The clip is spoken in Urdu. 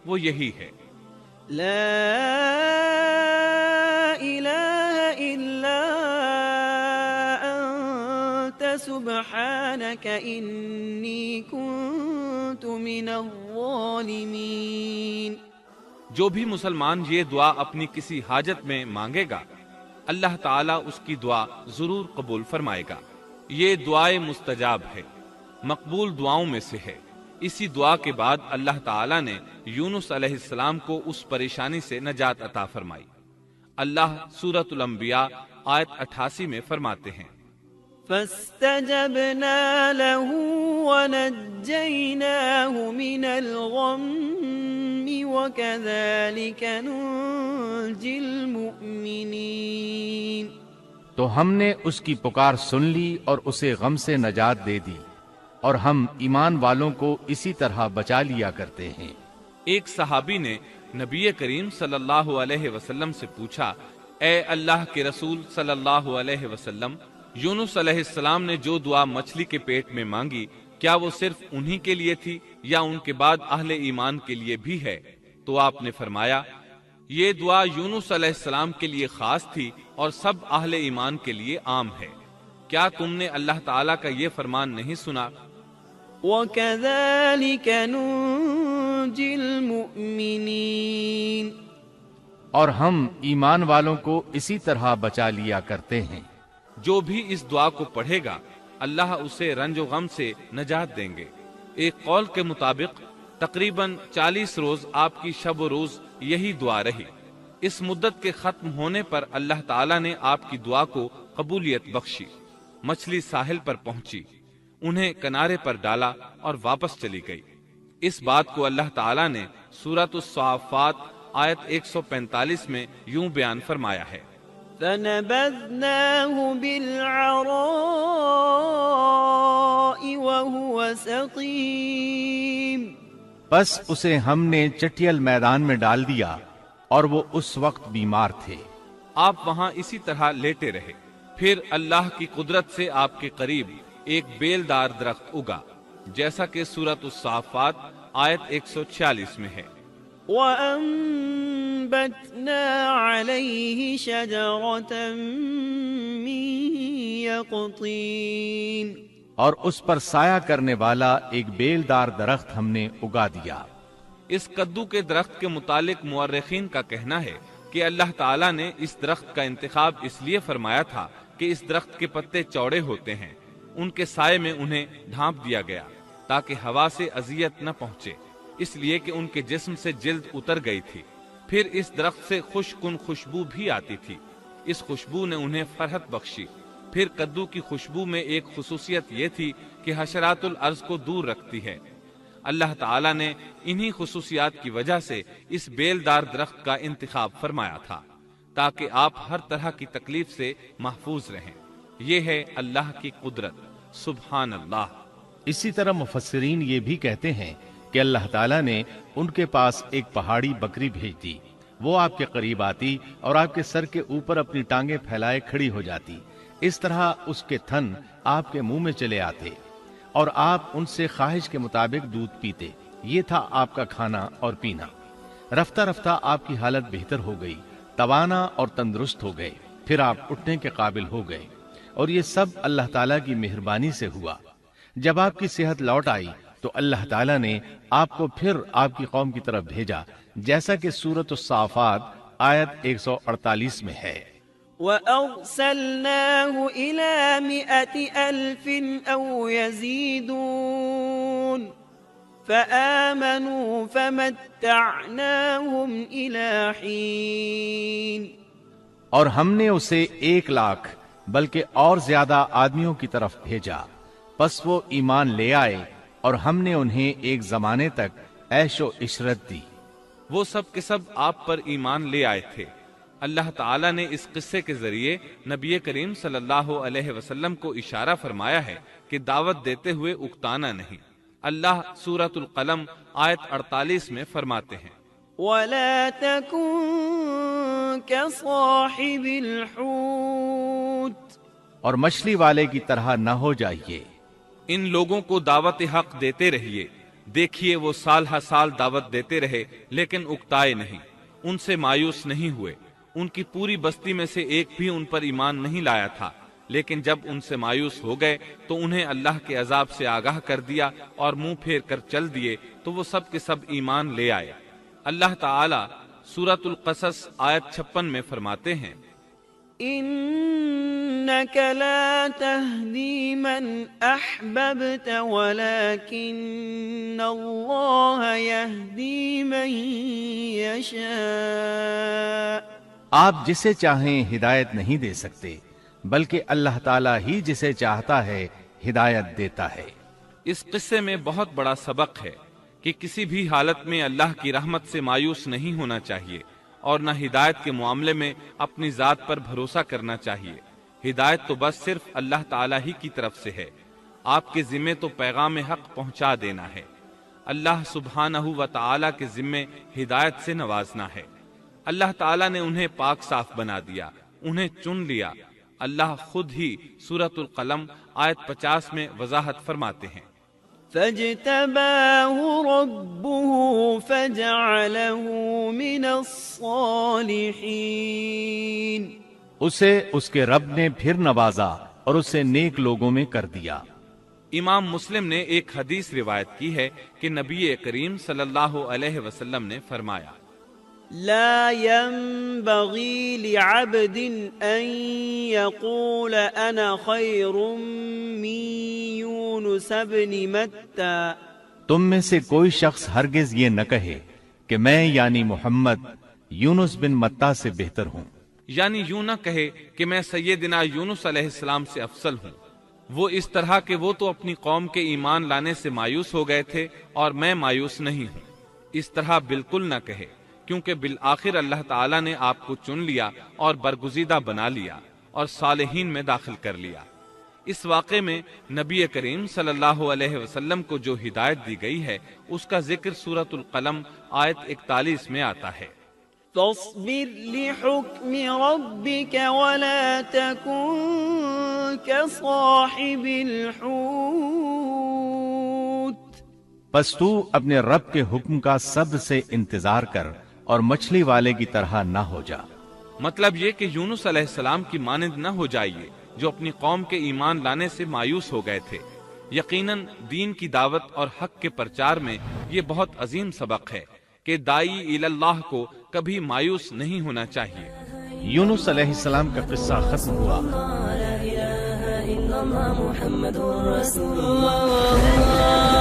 وہ یہی ہے، لا الہ الا انت سبحانک انی کنت من الظالمین۔ جو بھی مسلمان یہ دعا اپنی کسی حاجت میں مانگے گا اللہ تعالیٰ اس کی دعا ضرور قبول فرمائے گا۔ یہ دعائے مستجاب ہے، مقبول دعاؤں میں سے ہے۔ اسی دعا کے بعد اللہ تعالیٰ نے یونس علیہ السلام کو اس پریشانی سے نجات عطا فرمائی۔ اللہ سورۃ الانبیاء آیت 88 میں فرماتے ہیں، فاستجبنا له ونجيناه من الغم وكذلك ننجي المؤمنين۔ تو ہم نے اس کی پکار سن لی اور اسے غم سے نجات دے دی، اور ہم ایمان والوں کو اسی طرح بچا لیا کرتے ہیں۔ ایک صحابی نے نبی کریم صلی اللہ علیہ وسلم سے پوچھا، اے اللہ کے رسول صلی اللہ علیہ وسلم، یونس علیہ السلام نے جو دعا مچھلی کے پیٹ میں مانگی کیا وہ صرف انہی کے لیے تھی یا ان کے بعد اہل ایمان کے لیے بھی ہے؟ تو آپ نے فرمایا، یہ دعا یونس علیہ السلام کے لیے خاص تھی اور سب اہل ایمان کے لیے عام ہے۔ کیا تم نے اللہ تعالیٰ کا یہ فرمان نہیں سنا؟ وَكَذَلِكَ نُنْجِي الْمُؤْمِنِينَ۔ اور ہم ایمان والوں کو اسی طرح بچا لیا کرتے ہیں۔ جو بھی اس دعا کو پڑھے گا اللہ اسے رنج و غم سے نجات دیں گے۔ ایک قول کے مطابق تقریباً 40 روز آپ کی شب و روز یہی دعا رہی۔ اس مدت کے ختم ہونے پر اللہ تعالیٰ نے آپ کی دعا کو قبولیت بخشی۔ مچھلی ساحل پر پہنچی، انہیں کنارے پر ڈالا اور واپس چلی گئی۔ اس بات کو اللہ تعالیٰ نے سورۃ الصافات آیت 145 میں یوں بیان فرمایا ہے، فَنَبَذْنَاهُ بِالْعَرَاءِ وَهُوَ سَقِيمٌ۔ بس اسے ہم نے چٹیل میدان میں ڈال دیا اور وہ اس وقت بیمار تھے۔ آپ وہاں اسی طرح لیٹے رہے، پھر اللہ کی قدرت سے آپ کے قریب ایک بیلدار درخت اگا، جیسا کہ سورۃ الصافات آیت 146 میں ہے، وَأَنبَتْنَا عَلَيْهِ شَجَرَةً مِّن يَقْطِينٍ۔ اور اس پر سایہ کرنے والا ایک بیلدار درخت ہم نے اگا دیا۔ اس کدو کے درخت کے متعلق مورخین کا کہنا ہے کہ اللہ تعالیٰ نے اس درخت کا انتخاب اس لیے فرمایا تھا کہ اس درخت کے پتے چوڑے ہوتے ہیں، ان کے سائے میں انہیں ڈھانپ دیا گیا تاکہ ہوا سے اذیت نہ پہنچے، اس لیے کہ ان کے جسم سے جلد اتر گئی تھی۔ پھر اس درخت سے خوشکن خوشبو بھی آتی تھی، اس خوشبو نے انہیں فرحت بخشی۔ پھر کدو کی خوشبو میں ایک خصوصیت یہ تھی کہ حشرات الارض کو دور رکھتی ہے۔ اللہ تعالیٰ نے انہی خصوصیات کی وجہ سے اس بیلدار درخت کا انتخاب فرمایا تھا تاکہ آپ ہر طرح کی تکلیف سے محفوظ رہیں۔ یہ ہے اللہ کی قدرت، سبحان اللہ۔ اسی طرح مفسرین یہ بھی کہتے ہیں کہ اللہ تعالیٰ نے ان کے پاس ایک پہاڑی بکری بھیج دی، وہ آپ کے قریب آتی اور آپ کے سر کے اوپر اپنی ٹانگیں پھیلائے کھڑی ہو جاتی، اس طرح اس کے تھن آپ کے منہ میں چلے آتے اور آپ ان سے خواہش کے مطابق دودھ پیتے۔ یہ تھا آپ کا کھانا اور پینا۔ رفتہ رفتہ آپ کی حالت بہتر ہو گئی، توانا اور تندرست ہو گئے، پھر آپ اٹھنے کے قابل ہو گئے، اور یہ سب اللہ تعالیٰ کی مہربانی سے ہوا۔ جب آپ کی صحت لوٹ آئی تو اللہ تعالیٰ نے آپ کو پھر آپ کی قوم کی طرف بھیجا، جیسا کہ سورۃ الصافات آیت 148 میں ہے، وَأَرْسَلْنَاهُ إِلَى 100,000 أَوْ يَزِيدُونَ فَآمَنُوا فَمَتَّعْنَاهُمْ إِلَى حِينٍ۔ اور ہم نے اسے 1,00,000 بلکہ اور زیادہ آدمیوں کی طرف بھیجا، پس وہ ایمان لے آئے اور ہم نے انہیں ایک زمانے تک عیش و عشرت دی۔ وہ سب کے سب آپ پر ایمان لے آئے تھے۔ اللہ تعالیٰ نے اس قصے کے ذریعے نبی کریم صلی اللہ علیہ وسلم کو اشارہ فرمایا ہے کہ دعوت دیتے ہوئے اکتانا نہیں۔ اللہ سورۃ القلم آیت 48 میں فرماتے ہیں، وَلَا تَكُن كَصَاحِبِ الْحُوتِ۔ اور مچھلی والے کی طرح نہ ہو جائیے۔ ان لوگوں کو دعوت حق دیتے رہیے دیکھیے وہ سال ہر سال دعوت دیتے رہے لیکن اکتائے نہیں، ان سے مایوس نہیں ہوئے۔ ان کی پوری بستی میں سے ایک بھی ان پر ایمان نہیں لایا تھا، لیکن جب ان سے مایوس ہو گئے تو انہیں اللہ کے عذاب سے آگاہ کر دیا اور منہ پھیر کر چل دیے تو وہ سب کے سب ایمان لے آئے۔ اللہ تعالی سورۃ القصص آیت 56 میں فرماتے ہیں، إنك لا تهدي من أحببت ولكن الله يهدي من يشاء۔ آپ جسے چاہیں ہدایت نہیں دے سکتے، بلکہ اللہ تعالیٰ ہی جسے چاہتا ہے ہدایت دیتا ہے۔ اس قصے میں بہت بڑا سبق ہے کہ کسی بھی حالت میں اللہ کی رحمت سے مایوس نہیں ہونا چاہیے اور نہ ہدایت کے معاملے میں اپنی ذات پر بھروسہ کرنا چاہیے۔ ہدایت تو بس صرف اللہ تعالیٰ ہی کی طرف سے ہے، آپ کے ذمے تو پیغام حق پہنچا دینا ہے۔ اللہ سبحانہ و تعالیٰ کے ذمے ہدایت سے نوازنا ہے۔ اللہ تعالیٰ نے انہیں پاک صاف بنا دیا، انہیں چن لیا۔ اللہ خود ہی سورۃ القلم آیت 50 میں وضاحت فرماتے ہیں، فاجتباه ربه فجعله من الصالحين۔ اسے اس کے رب نے پھر نوازا اور اسے نیک لوگوں میں کر دیا۔ امام مسلم نے ایک حدیث روایت کی ہے کہ نبی کریم صلی اللہ علیہ وسلم نے فرمایا، لا ينبغي لعبد أن يقول أنا خير من يونس بن متى۔ تم میں سے کوئی شخص ہرگز یہ نہ کہے کہ میں یعنی محمد یونس بن متا سے بہتر ہوں، یعنی یوں نہ کہے کہ میں سیدنا یونس علیہ السلام سے افضل ہوں۔ وہ اس طرح کہ وہ تو اپنی قوم کے ایمان لانے سے مایوس ہو گئے تھے اور میں مایوس نہیں ہوں، اس طرح بالکل نہ کہے، کیونکہ بالآخر اللہ تعالیٰ نے آپ کو چن لیا اور برگزیدہ بنا لیا اور صالحین میں داخل کر لیا۔ اس واقعے میں نبی کریم صلی اللہ علیہ وسلم کو جو ہدایت دی گئی ہے اس کا ذکر سورۃ القلم آیت 41 میں آتا ہے، فاصبر لحكم ربك ولا تكن كصاحب الحوت۔ پس تو اپنے رب کے حکم کا صبر سے انتظار کر اور مچھلی والے کی طرح نہ ہو جا۔ مطلب یہ کہ یونس علیہ السلام کی مانند نہ ہو جائیے جو اپنی قوم کے ایمان لانے سے مایوس ہو گئے تھے۔ یقیناً دین کی دعوت اور حق کے پرچار میں یہ بہت عظیم سبق ہے کہ داعی اللہ کو کبھی مایوس نہیں ہونا چاہیے۔ یونس علیہ السلام کا قصہ ختم ہوا۔ لا إله إلا الله محمد رسول الله